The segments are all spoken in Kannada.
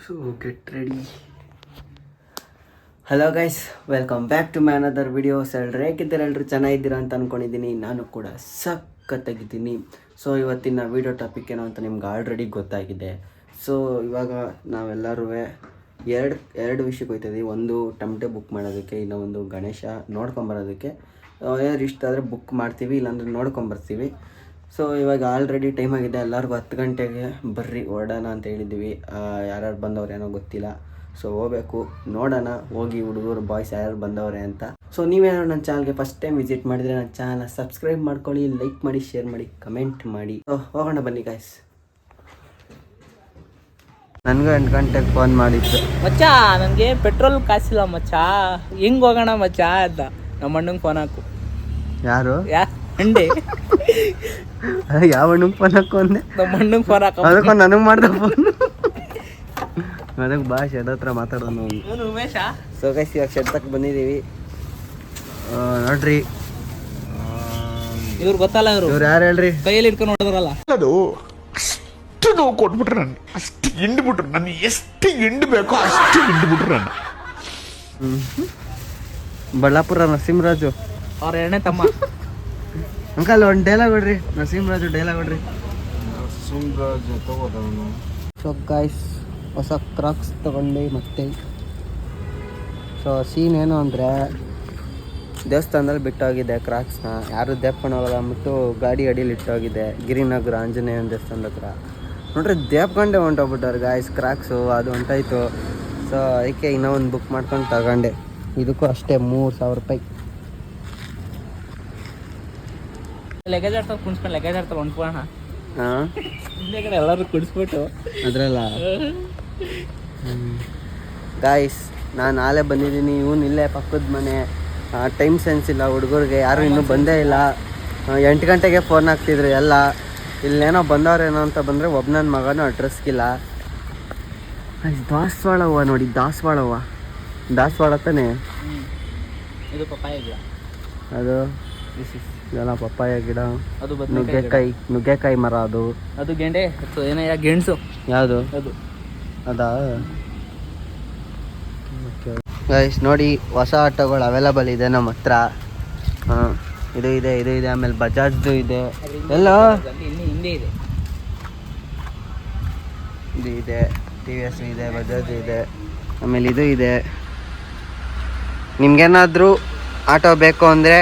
So get ready. Hello guys, welcome back to my another videos. ಎಲ್ಲರೂ ಚೆನ್ನಾಗಿದ್ದೀರಾ ಅಂತ ಅಂದ್ಕೊಂಡಿದ್ದೀನಿ. ನಾನು ಕೂಡ ಸಖತ್ತಾಗಿದ್ದೀನಿ. ಸೊ ಇವತ್ತಿನ ವಿಡಿಯೋ ಟಾಪಿಕ್ ಏನೋ ಅಂತ ನಿಮ್ಗೆ ಆಲ್ರೆಡಿ ಗೊತ್ತಾಗಿದೆ. ಸೊ ಇವಾಗ ನಾವೆಲ್ಲರೂ ಎರಡು ವಿಷಯಕ್ಕೆ ಹೋಗ್ತಾಯಿದ್ದೀವಿ. ಒಂದು ಟಮಟೆ ಬುಕ್ ಮಾಡೋದಕ್ಕೆ, ಇನ್ನೂ ಒಂದು ಗಣೇಶ ನೋಡ್ಕೊಂಬರೋದಕ್ಕೆ. ಏನಾದ್ರು ಇಷ್ಟ ಆದರೆ ಬುಕ್ ಮಾಡ್ತೀವಿ, ಇಲ್ಲಾಂದ್ರೆ ನೋಡ್ಕೊಂಬರ್ತೀವಿ. ಸೊ ಇವಾಗ ಆಲ್ರೆಡಿ ಟೈಮ್ ಆಗಿದೆ. ಎಲ್ಲರಿಗೂ 10 ಗಂಟೆಗೆ ಬರ್ರಿ ಹೊರಡೋಣ ಅಂತ ಹೇಳಿದ್ದೀವಿ. ಯಾರ್ಯಾರು ಬಂದವ್ರು ಏನೋ ಗೊತ್ತಿಲ್ಲ. ಸೊ ಹೋಗ್ಬೇಕು, ನೋಡೋಣ ಹೋಗಿ ಹುಡುಗರು ಬಾಯ್ಸ್ ಯಾರು ಬಂದವ್ರೆ ಅಂತ. ಸೊ ನೀವೇನಾದ್ರು ನನ್ನ ಚಾನಲ್ಗೆ ಫಸ್ಟ್ ಟೈಮ್ ವಿಸಿಟ್ ಮಾಡಿದರೆ ನನ್ನ ಚಾನಲ್ನ ಸಬ್ಸ್ಕ್ರೈಬ್ ಮಾಡ್ಕೊಳ್ಳಿ, ಲೈಕ್ ಮಾಡಿ, ಶೇರ್ ಮಾಡಿ, ಕಮೆಂಟ್ ಮಾಡಿ. ಸೊ ಹೋಗೋಣ ಬನ್ನಿ ಗಾಯ್ಸ್. ನನಗೂ 8 ಗಂಟೆಗೆ ಫೋನ್ ಮಾಡಿದ್ದು. ಮಚ್ಚ ನನಗೆ ಪೆಟ್ರೋಲ್ ಕಾಸಿಲ್ಲ ಮಚ್ಚ, ಹೆಂಗೆ ಹೋಗೋಣ ಮಚ್ಚ ಅಂತ ನಮ್ಮ ಅಣ್ಣಂಗೆ ಫೋನ್ ಹಾಕು. ಯಾರು ಅಂಡೆ ಯಾವ ಅಣ್ಣಂಗೆ ಫೋನ್ ಹಾಕು ಅಂದೆ? ನಮ್ಮ ಅಣ್ಣಂಗೆ ಫೋನ್ ಹಾಕ. ಅದಕ್ಕೆ ನನಗೆ ಮಾಡ್ದೆ ಫೋನ್. ಅದಕ್ಕೆ ಬಾ ಶೆಡ್ ಹತ್ರ ಮಾತಾಡೋಣ. ಉಮೇಶ. ಸೊ ಗೈಸ್ ಇವಾಗ ಶೆಡ್ ತಕ್ಕ ಬಂದಿದ್ದೀವಿ. ನೋಡ್ರಿ ಇವ್ರು ಗೊತ್ತಲ್ಲ, ಇವ್ರು ಯಾರು ಹೇಳ್ರಿ? ಕೈಯಲ್ಲಿ ಇಟ್ಕೊಂಡು ನೋಡಿದ್ರಲ್ಲ, ಅದು ಅಷ್ಟು ನೋವು ಕೊಟ್ಬಿಟ್ರು ನನ್ನ, ಅಷ್ಟು ಹಿಂಡ್ಬಿಟ್ರು ನನ್ನ, ಎಷ್ಟು ಹಿಂಡ್ಬೇಕೋ ಅಷ್ಟು ಹಿಂಡ್ಬಿಟ್ರು ನನ್ನ. ಬಳ್ಳಾಪುರ ನರಸಿಂಹರಾಜು ಅವ್ರ ಎರಡನೇ ತಮ್ಮ. ಅಂಕಲ್ ಒಂದು ಡೈಲಾಗ್ ಹೊಡ್ರಿ, ನರಸಿಂಹರಾಜು ಡೈಲಾಗ್ ಹೊಡ್ರಿ. ಸೊ ಗಾಯ್ಸ್ ಹೊಸ ಕ್ರಾಕ್ಸ್ ತಗೊಂಡು ಮತ್ತೆ. ಸೊ ಸೀನ್ ಏನು ಅಂದರೆ, ದೇವಸ್ಥಾನದಲ್ಲಿ ಬಿಟ್ಟೋಗಿದೆ ಕ್ರಾಕ್ಸ್ನ, ಯಾರು ದೇಪ್ಕೊಂಡು ಹೋಗಲ್ಲ ಅಂದ್ಬಿಟ್ಟು ಗಾಡಿ ಅಡಿಯಲ್ಲಿ ಇಟ್ಟೋಗಿದೆ ಗಿರಿನಗರ ಆಂಜನೇಯನ ದೇವಸ್ಥಾನದ ಹತ್ರ. ನೋಡ್ರಿ ದೇಪ್ಕೊಂಡೆ ಹೊಂಟೋಗ್ಬಿಟ್ಟವ್ರು ಗಾಯ್ಸ್ ಕ್ರಾಕ್ಸು, ಅದು ಹೊಂಟೋಯ್ತು. ಸೊ ಅದಕ್ಕೆ ಇನ್ನೂ ಒಂದು ಬುಕ್ ಮಾಡ್ಕೊಂಡು ತಗೊಂಡೆ. ಇದಕ್ಕೂ ಅಷ್ಟೇ 3000 ರೂಪಾಯಿ. ಲಗೇಜ್ ಆಡ್ತಾರೆ ಕುಣಿಸ್ಕೊಂಡು, ಲಗೇಜ್ ಆಡ್ತಾರೆ ಹೊಂಟ್ಬೋಣ. ಹಾಂ ಹಿಂದೆ ಕಡೆ ಎಲ್ಲರೂ ಕುಡಿಸ್ಬಿಟ್ಟು ಅದರಲ್ಲ ಗಾಯ್ಸ್, ನಾನು ನಾಳೆ ಬಂದಿದ್ದೀನಿ. ಇವನು ಇಲ್ಲೇ ಪಕ್ಕದ ಮನೆ. ಟೈಮ್ ಸೆನ್ಸ್ ಇಲ್ಲ ಹುಡುಗರಿಗೆ, ಯಾರು ಇನ್ನೂ ಬಂದೇ ಇಲ್ಲ. 8 ಗಂಟೆಗೆ ಫೋನ್ ಹಾಕ್ತಿದ್ರು ಎಲ್ಲ. ಇಲ್ಲೇನೋ ಬಂದವ್ರೇನೋ ಅಂತ ಬಂದರೆ ಒಬ್ಬ ನನ್ನ ಮಗನೂ ಅಡ್ರೆಸ್ಗಿಲ್ಲ. ದಾಸವಾಳ ಹೂವು ನೋಡಿ, ದಾಸವಾಳ ಹೂವು, ದಾಸವಾಳ ತಾನೇ ಇದು ಪಪ್ಪಾಯ ಗಿಡ, ಅದು ಇದೆಲ್ಲ ಪಪ್ಪಾಯ ಗಿಡ. ಅದು ನುಗ್ಗೆಕಾಯಿ ಮರ, ಅದು ಗೆಂಡೆ ಏನಯ್ಯ ಗೆಣಸು. ಯಾವುದು ಅದು ಅದಾ? ಗೈಸ್ ನೋಡಿ, ಹೊಸ ಆಟೋಗಳು ಅವೈಲಬಲ್ ಇದೆ ನಮ್ಮ ಹತ್ರ. ಇದು ಇದೆ, ಆಮೇಲೆ ಬಜಾಜ್ದು ಇದೆ. ಎಲ್ಲ ಹಿಂದೆ ಇದೆ, ಇದು ಇದೆ, ಟಿ ವಿ ಎಸ್ ಇದೆ, ಬಜಾಜ್ ಇದೆ, ಆಮೇಲೆ ಇದು ಇದೆ. ನಿಮ್ಗೇನಾದರೂ ಆಟೋ ಬೇಕು ಅಂದರೆ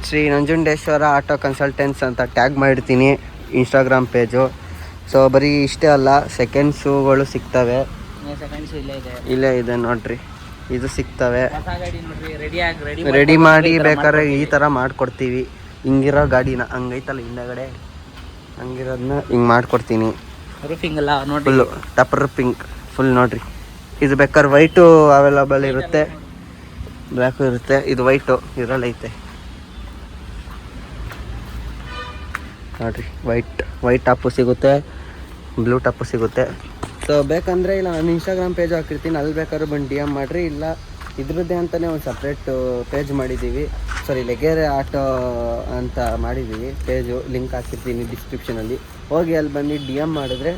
ಶ್ರೀ ನಂಜುಂಡೇಶ್ವರ ಆಟೋ ಕನ್ಸಲ್ಟೆನ್ಸ್ ಅಂತ ಟ್ಯಾಗ್ ಮಾಡಿರ್ತೀನಿ ಇನ್ಸ್ಟಾಗ್ರಾಮ್ ಪೇಜು. ಸೊ ಬರೀ ಇಷ್ಟೇ ಅಲ್ಲ, ಸೆಕೆಂಡ್ಸುಗಳು ಸಿಗ್ತವೆ. ಇಲ್ಲೇ ಇದೆ ನೋಡ್ರಿ, ಇದು ಸಿಗ್ತವೆ. ರೆಡಿ ಮಾಡಿ ಬೇಕಾದ್ರೆ ಈ ಥರ ಮಾಡಿಕೊಡ್ತೀವಿ. ಹಿಂಗಿರೋ ಗಾಡಿನ ಹಂಗೈತಲ್ಲ ಹಿಂದಗಡೆ, ಹಂಗಿರೋದನ್ನ ಹಿಂಗೆ ಮಾಡಿಕೊಡ್ತೀನಿ. ಫುಲ್ಲು ಟಪರ್ ಪಿಂಕ್ ಫುಲ್ ನೋಡ್ರಿ. ಇದು ಬೇಕಾದ್ರೆ ವೈಟು ಅವೈಲಬಲ್ ಇರುತ್ತೆ, ಬ್ಲ್ಯಾಕು ಇರುತ್ತೆ. ಇದು ವೈಟು ಇದರಲ್ಲೈತೆ ನೋಡ್ರಿ. ವೈಟ್ ಟಾಪು ಸಿಗುತ್ತೆ, ಬ್ಲೂ ಟಾಪು ಸಿಗುತ್ತೆ. ಸೊ ಬೇಕಂದರೆ ಇಲ್ಲ ನಾನು ಇನ್ಸ್ಟಾಗ್ರಾಮ್ ಪೇಜ್ ಹಾಕಿರ್ತೀನಿ, ಅಲ್ಲಿ ಬೇಕಾದ್ರೂ ಬಂದು DM ಮಾಡಿರಿ. ಇಲ್ಲ ಇದ್ರದ್ದೇ ಅಂತಲೇ ಒಂದು ಸಪ್ರೇಟ್ ಪೇಜ್ ಮಾಡಿದ್ದೀವಿ. ಸಾರಿ, ಲಗೇರೆ ಆಟೋ ಅಂತ ಮಾಡಿದ್ದೀವಿ ಪೇಜು, ಲಿಂಕ್ ಹಾಕಿರ್ತೀನಿ ಡಿಸ್ಕ್ರಿಪ್ಷನಲ್ಲಿ. ಹೋಗಿ ಅಲ್ಲಿ ಬಂದು DM ಮಾಡಿದ್ರೆ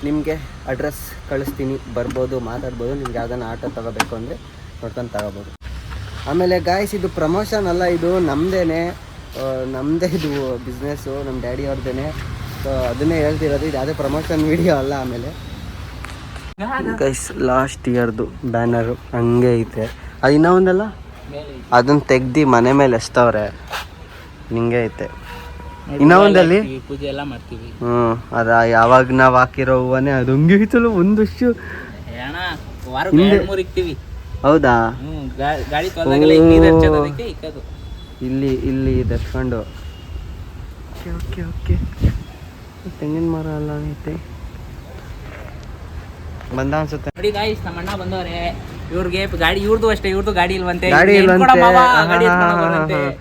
ನಿಮಗೆ ಅಡ್ರೆಸ್ ಕಳಿಸ್ತೀನಿ, ಬರ್ಬೋದು, ಮಾತಾಡ್ಬೋದು. ನಿಮ್ಗೆ ಯಾವ್ದಾನ ಆಟೋ ತೊಗೋಬೇಕು ಅಂದರೆ ನೋಡ್ಕೊಂಡು ತಗೋಬೋದು. ಆಮೇಲೆ ಗಾಯ್ಸ್, ಇದು ಪ್ರಮೋಷನ್ ಅಲ್ಲ, ಇದು ನಮ್ಮದೇ ಇದು ಬಿಸ್ನೆಸ್ಸು, ನಮ್ಮ ಡ್ಯಾಡಿ ಅವ್ರದ್ದೇ. ಸೊ ಅದನ್ನೇ ಹೇಳ್ತಿರೋದು, ಇದು ಯಾವುದೇ ಪ್ರಮೋಷನ್ ವಿಡಿಯೋ ಅಲ್ಲ. ಆಮೇಲೆ ಗೈಸ್ ಲಾಸ್ಟ್ ಇಯರ್ದು ಬ್ಯಾನರು ಹಂಗೆ ಐತೆ. ಅದು ಇನ್ನೂ ಒಂದಲ್ಲ, ಅದನ್ನು ತೆಗ್ದು ಮನೆ ಮೇಲೆ ಎಸ್ತವ್ರೆ, ಹಿಂಗೆ ಐತೆ. ಇನ್ನೂ ಒಂದಲ್ಲಿ ಪೂಜೆ ಎಲ್ಲ ಮಾಡ್ತೀವಿ. ಅದ ಯಾವಾಗ ನಾವು ಹಾಕಿರೋ ಹೂವನೇ ಅದು ಹಂಗೆ ಐತಲ್ಲ ಒಂದು ವರ್ಷ. ಹೌದಾ? ಇಲ್ಲಿ ದರ್ಸ್ಕೊಂಡು ಓಕೆ ತೆಂಗಿನ ಮರ ಎಲ್ಲ ಐತೆ. ಬಂದ ಅನ್ಸುತ್ತೆ ನೋಡಿ ಗಾಯ್ಸ್, ನಮ್ಮ ಅಣ್ಣ ಬಂದವ್ರೆ. ಇವ್ರಿಗೆ ಗಾಡಿ, ಇವ್ರದ್ದು ಅಷ್ಟೇ, ಇವ್ರದ್ದು ಗಾಡಿ ಇಲ್ವಂತೆ.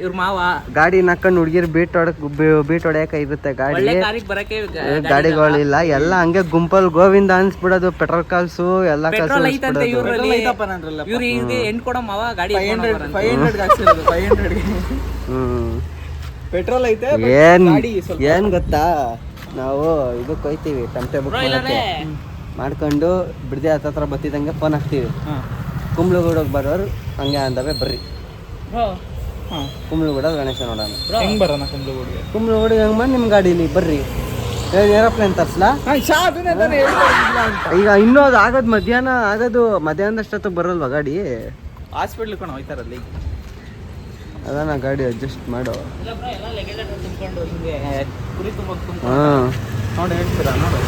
ಇವ್ರ ಮಾವ ಗಾಡಿ ನಕ್ಕೊಂಡು ಹುಡುಗಿರು ಬೀಟ್ ಹೊಡ್ಯಾಕ ಇರುತ್ತೆ ಗಾಡಿ. ಗಾಡಿಗಳಿಲ್ಲ, ಎಲ್ಲ ಹಂಗೆ ಗುಂಪಲ್ಲಿ ಗೋವಿಂದ ಅನ್ಸ್ಬಿಡೋದು. ಪೆಟ್ರೋಲ್ ಕಾಲ್ಸು ಎಲ್ಲ ಪೆಟ್ರೋಲ್ ಐತೆ. ಏನ್ ಗೊತ್ತಾ, ನಾವು ಇದಕ್ಕೆ ಹೋಯ್ತೀವಿ ಟಮಟೆ ಬುಕ್ ಮಾಡಕ್ಕೆ. ಮಾಡ್ಕೊಂಡು ಬಿಡದೆ ಹತ್ರ ಬತ್ತಿದಂಗೆ ಫೋನ್ ಹಾಕ್ತೀವಿ. ಹಾಂ ಕುಂಬ್ಳಗೂಡೋಗಿ ಬರೋರು ಹಂಗೆ ಅಂದವೆ ಬರ್ರಿ ಹಾಂ ಕುಂಬ್ಳಗೂಡ ಗಣೇಶ ನೋಡೋಣ. ಹೆಂಗೆ ಬರೋಣ ಕುಂಬ್ಳಗೂಡಿಗೆ? ಕುಂಬ್ಳಗೂಡಿಗೆ ಹಂಗೆ ಬಂದು ನಿಮ್ಮ ಗಾಡೀಲಿ ಬರ್ರಿ. ಏರೋಪ್ಲೇನ್ ತರ್ಸ್ಲಾ? ಈಗ ಇನ್ನೂ ಅದು ಆಗೋದು ಮಧ್ಯಾಹ್ನದಷ್ಟೊತ್ತಿಗೆ ಬರಲ್ವಾ ಗಾಡಿ? ಹಾಸ್ಪಿಟ್ಲ್ ಕಣ ಹೋಯ್ತಾರಲ್ಲಿ ಅದಾನ ಗಾಡಿ ಅಡ್ಜಸ್ಟ್ ಮಾಡು. ತುಂಬ್ಕೊಂಡು ಹಿಂಗೆ ಕುರಿ ತುಂಬ ಹಾಂ ನೋಡಿ ಹೇಳ್ತೀರಾ ನೋಡು.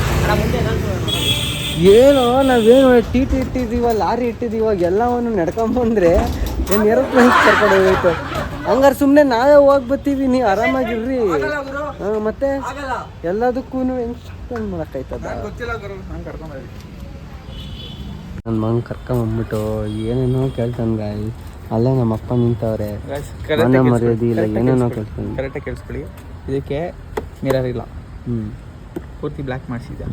ಏನೋ ನಾವೇನು ಟಿ ಇಟ್ಟಿದ್ದೀವ, ಲಾರಿ ಇಟ್ಟಿದ್ದೀವ, ಎಲ್ಲವನ್ನು ನಡ್ಕೊಂಬಂದ್ರೆ ಏನು ಏರೋಪ್ಲೇನ್ ಕರ್ಕೊಂಡು ಹೋಗ್ಬೇಕು. ಹಂಗಾರೆ ಸುಮ್ಮನೆ ನಾವೇ ಹೋಗಿ ಬರ್ತೀವಿ, ನೀವು ಆರಾಮಾಗಿರ್ರಿ. ಹಾಂ ಮತ್ತೆ ಎಲ್ಲದಕ್ಕೂ ಹೆಂಗೆ ಮಾಡೋಕ್ಕಾಯ್ತದ? ನನ್ನ ಮಗನ ಕರ್ಕೊಂಬಂದ್ಬಿಟ್ಟು ಏನೇನೋ ಕೇಳ್ತಾನೆ ಗಾಯಿ. ಅಲ್ಲೇ ನಮ್ಮ ಅಪ್ಪ ನಿಂತವ್ರೆ, ಮನೆ ಮರ್ಯಾದೆ ಇಲ್ಲ, ಏನೇನೋ ಕೇಳ್ತಾನೆ. ಕರೆಕ್ಟಾಗಿ ಕೇಳಿಸ್ಕೊಳ್ಳಿ. ಇದಕ್ಕೆ ಮಿರರ್ ಇಲ್ಲ, ಪೂರ್ತಿ ಬ್ಲ್ಯಾಕ್ ಮಾಡಿಸಿದ್ದೆ.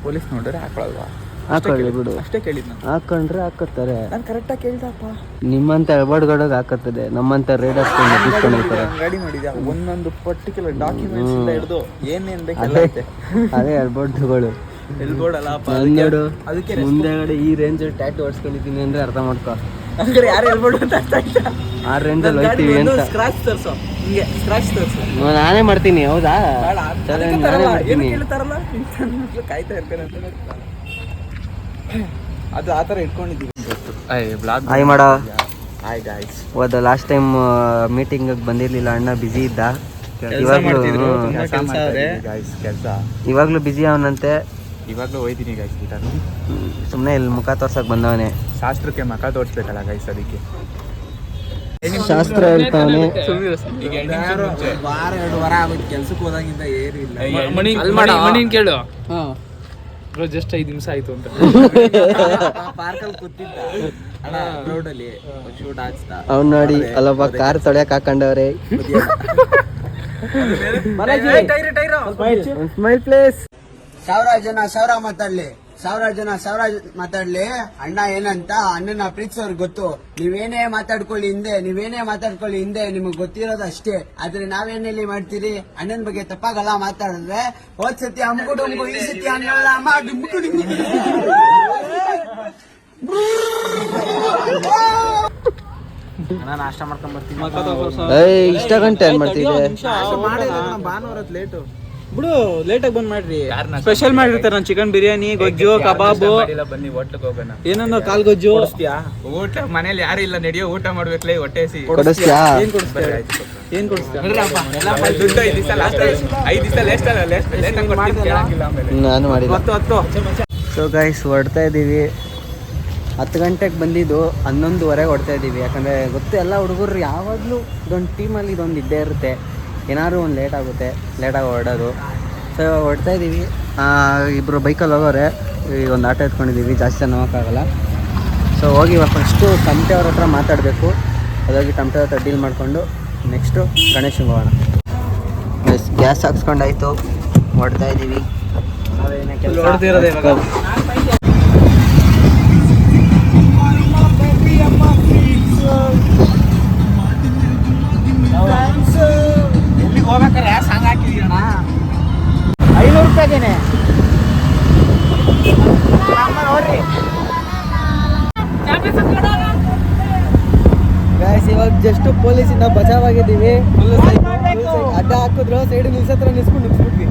ಪೊಲೀಸ್ ನೋಡಿದ್ರೆ ಹಾಕೊಳ್ಳಲ್ವಾ? ಹಾಕೊಳ್ಳಿ ಬಿಡು, ಅಷ್ಟೇ ಕೇಳಿದ್ ನಾನು. ಹಾಕೊಂಡ್ರೆ ಹಾಕೋತಾರೆ. ನಾನು ಕರೆಕ್ಟಾಗಿ ಕೇಳ್ದಪ್ಪ. ನಿಮ್ಮಂತ ಎಬಡ್ಗಡೋಗಿ ಹಾಕತ್ತದೆ, ನಮ್ಮಂತ ರೇಡರ್ಸ್ ಹೋಗ್ತಾರೆ. ಗಾಡಿ ನೋಡಿದ್ಯಾ? ಒಂದೊಂದು ಪರ್ಟಿಕ್ಯುಲರ್ ಡಾಕ್ಯುಮೆಂಟ್ಸ್ ಇಂದ ಹಿಡಿದು ಏನೇನ್ ಬೇಕೆಲ್ಲ ಐತೆ. ಅದೇ ಎಲ್ಬೋರ್ಡ್ಗಳು ಎಲ್ಬೋರ್ಡಲ್ಲಪ್ಪ. ನೋಡು, ಅದಕ್ಕೆ ಮುಂದೆಗಡೆ ಈ ರೇಂಜ್ ಟ್ಯಾಟು ಹೊಡ್ಸ್ಕೊಂಡಿದ್ದೀನಿ ಅಂದ್ರೆ ಅರ್ಥ ಮಾಡ್ಕೊ. ಹಂಗಾರೆ ಯಾರು ಎಲ್ಬೋರ್ಡ್ ಅಂತ ಅರ್ಥ ಆಯ್ತಾ? ಆ ರೇಂಜಲ್ಲಿ ಹೋಗ್ತೀವಿ ಅಂತ. ಸ್ಕ್ರಾಚ್ ತರ್ಸೋ, ಹಿಂಗೆ ಸ್ಕ್ರಾಚ್ ತರ್ಸೋ. ನಾನೇ ಮಾಡ್ತೀನಿ. ಹೌದಾ? ಬೇಡ, ಸರಿ, ಅದಕ್ಕೆ ನಾನೇ ತರಲ್ಲ. ಮಾಡ್ತೀನಿ. ಏನಕ್ಕೆ ಹೇಳ್ತಾರಲ್ಲ, ಇಂಥ ಕಾಯ್ತಾ ಇರ್ತೇನೆ ಅಂತ. ಅದು ಆ ಥರ ಇಟ್ಕೊಂಡಿದ್ದೀವಿ. ಹಾಯ್ ಮಾಡೋ. Hi guys. ಹೋದ ಲಾಸ್ಟ್ ಟೈಮ್ ಮೀಟಿಂಗ್ ಬಂದಿರ್ಲಿಲ್ಲ, ಅಣ್ಣ ಬ್ಯುಸಿ ಇದ್ದ. ಇವಾಗ್ಲೂ ಬ್ಯುಸಿ ಅವನಂತೆ. ಇವಾಗಲೂ ಹೋಯ್ತೀನಿ ಗೈಸ್ ಗಿಟಾರ್. ಸುಮ್ಮನೆ ಇಲ್ಲಿ ಮುಖ ತೋರ್ಸಕ್ ಬಂದವನೇ. ಶಾಸ್ತ್ರಕ್ಕೆ ಮಖ ತೋರಿಸ್ಬೇಕಲ್ಲ ಗೈಸ್, ಅದಕ್ಕೆ ಶಾಸ್ತ್ರ ಹೇಳ್ತಾವನೆ. ಈಗ ವಾರ 2 ವಾರ ಆಗುತ್ತೆ ಕೆಲ್ಸಕ್ಕೆ ಹೋದಾಗಿಂದ ಏನು ಇಲ್ಲ. ಮಣಿನ್ ಕೇಳು, ಜಸ್ಟ್ 5 ನಿಮಿಷ ಆಯ್ತು ಅಂತ ಪಾರ್ಕಲ್ಲಿ ಕೂತಿದ್ದ ಅಣ್ಣ, ರೋಡಲ್ಲಿ ಶೂಟ್ ಹಾಕ್ಸ್ತಾ ಅವ್ನು ನೋಡಿ ಅಲ್ಲೊಬ್ಬ ಕಾರ್ ತೊಳೆಯಕ್ ಹಾಕೊಂಡವ್ರೆ. Smile place. 1000 ಜನ 1000 ಮಾತಾಡ್ಲಿ, 1000 ಜನ 1000 ಮಾತಾಡ್ಲಿ. ಅಣ್ಣ ಏನಂತ ಅಣ್ಣನ ಪ್ರೀತಿಸೋರ್ಗೆ ಗೊತ್ತು. ನೀವೇನೇ ಮಾತಾಡ್ಕೊಳ್ಳಿ ಹಿಂದೆ ನಿಮಗ್ ಗೊತ್ತಿರೋದು ಅಷ್ಟೇ. ಆದ್ರೆ ನಾವೇನೆಲ್ಲಿ ಮಾಡ್ತೀರಿ? ಅಣ್ಣನ ಬಗ್ಗೆ ತಪ್ಪಾಗಲ್ಲ ಮಾತಾಡಿದ್ರೆ. ಹೋದ್ ಸತಿ ಅಂಬುಡುಂಬು, ಈ ಸತಿ ಅನ್ನಲ್ಲ ಮಾಡಿ. ನಾಷ್ಟ ಮಾಡ್ಕೊಂಡ್ ಬರ್ತೀನಿ. ಇಷ್ಟ ಗಂಟೆ ಏನ್ ಮಾಡ್ತಿದ್ದೆ? ಭಾನುವಾರ ಲೇಟು ಬಿಡು, ಲೇಟಾಗಿ ಬಂದ್ ಮಾಡ್ರಿ. ಸ್ಪೆಷಲ್ ಮಾಡಿರ್ತಾರೆ ನಾನು ಚಿಕನ್ ಬಿರಿಯಾನಿ, ಗೊಜ್ಜು, ಕಬಾಬು, ಬನ್ನಿ ಹೋಟ್ಲಿಗೆ ಹೋಗೋಣ. ಏನೋ ಕಾಲ್ ಗೊಜ್ಜು ಊಟ ಮನೇಲಿ ಯಾರು ಇಲ್ಲ, ನಡೆಯೋ ಊಟ ಮಾಡ್ಬೇಕಲ್ಲ, ಹೊಟ್ಟೆ ಹಸಿ. ಕೊಡಿಸ್ತೀಯಾ? ಏನ್ ಕೊಡಿಸ್ತೀಯ? ನಾನು ಮಾಡಿಲ್ಲ. ಸೊ ಗೈಸ್ ಹೊಡ್ತಾ ಇದ್ದೀವಿ. 10 ಗಂಟೆಗೆ ಬಂದಿದ್ದು 11:15 ಹೊಡ್ತಾ ಇದ್ದೀವಿ. ಯಾಕಂದರೆ ಗೊತ್ತು ಎಲ್ಲ ಹುಡುಗರು ಯಾವಾಗಲೂ ಇದೊಂದು ಟೀಮಲ್ಲಿ ಇದೊಂದು ಇದ್ದೇ ಇರುತ್ತೆ, ಏನಾದ್ರು ಒಂದು ಲೇಟಾಗಿ ಹೊರಡೋದು. ಸೊ ಇವಾಗ ಹೊಡ್ತಾ ಇದ್ದೀವಿ. ಇಬ್ಬರು ಬೈಕಲ್ಲಿ ಹೋಗೋರೆ, ಈಗ ಒಂದು ಆಟೋ ಎತ್ಕೊಂಡಿದ್ದೀವಿ, ಜಾಸ್ತಿ ಜನ ಹೋಗೋಕ್ಕಾಗಲ್ಲ. ಸೊ ಹೋಗಿ ಇವಾಗ ಫಸ್ಟು ಟಮಟೆ ಅವ್ರ ಹತ್ರ ಮಾತಾಡಬೇಕು. ಅದಾಗಿ ಟಮಟೆ ಹತ್ರ ಡೀಲ್ ಮಾಡಿಕೊಂಡು ನೆಕ್ಸ್ಟು ಗಣೇಶಂಗೆ ಹೋಗೋಣ. ಗ್ಯಾಸ್ ಹಾಕ್ಸ್ಕೊಂಡಾಯ್ತು, ಹೊಡ್ತಾ ಇದ್ದೀವಿ. ಹೋಗ್ಬೇಕಾರೆ ಸಾಂಗ್ ಹಾಕಿದೀರಣ್ಣ 500 ರೂಪಾಯಿಗೇನೆ ನೋಡ್ರಿ. ಗಾಯ್ಸ್ ಇವಾಗ ಜಸ್ಟ್ ಪೊಲೀಸಿಂದ ಬಚಾವಾಗಿದ್ದೀವಿ. ಅಡ್ಡ ಹಾಕಿದ್ರು, ಸೈಡ್ ನಿಲ್ಸತ್ರ ನಿಲ್ಸ್ಬಿಟ್ವಿ.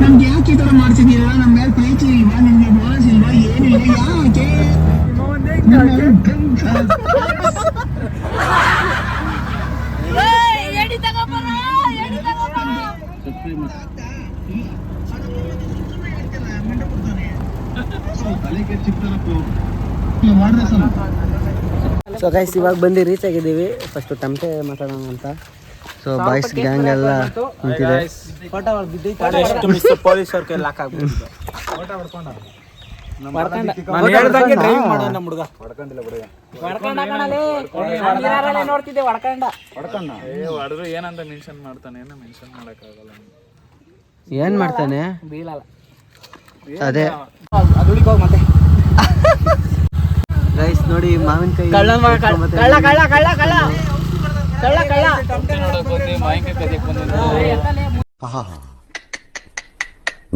ನಮ್ಗೆ ಯಾಕೆ ಈ ತರ ಮಾಡ್ತಿದ್ದೀರಾ? ನಮ್ಮ ಮೇಲೆ ಪ್ರೀತಿ ಇಲ್ವಾ? ನಿಮ್ಗೆ ಬೋನಸ್ ಇಲ್ವಾ? ಏನಿಲ್ಲ, ಯಾಕೆ? ಸೊ ಗೈಸ್ ಇವಾಗ ಬಂದು ರೀಚ್ ಆಗಿದ್ದೀವಿ. ಫಸ್ಟು ಟಮಟೆ ಮಾತಾಡೋಣ ಅಂತ. ಸೊ ಬಾಯ್ಸ್ ಗ್ಯಾಂಗ್ ಎಲ್ಲ ನಿಂತಿದೆ. ಪೊಲೀಸರ ಕೈ ಲಾಕ್ ಆಗ್ಬಿಟ್ಟಿದೆ. ನೋಡ್ತಿದ್ದೆ ಹೊಡೆದ್ರು ಏನಂತ ಮೆನ್ಷನ್ ಮಾಡ್ತಾನೆ, ಏನೋ ಮೆನ್ಷನ್ ಮಾಡಕ್ಕಾಗಲ್ಲ. ಏನ್ ಮಾಡ್ತಾನೆ ಅದೇ ಮತ್ತೆ ಗೈಸ್ ನೋಡಿ ಮಾವಿನಕಾಯಿ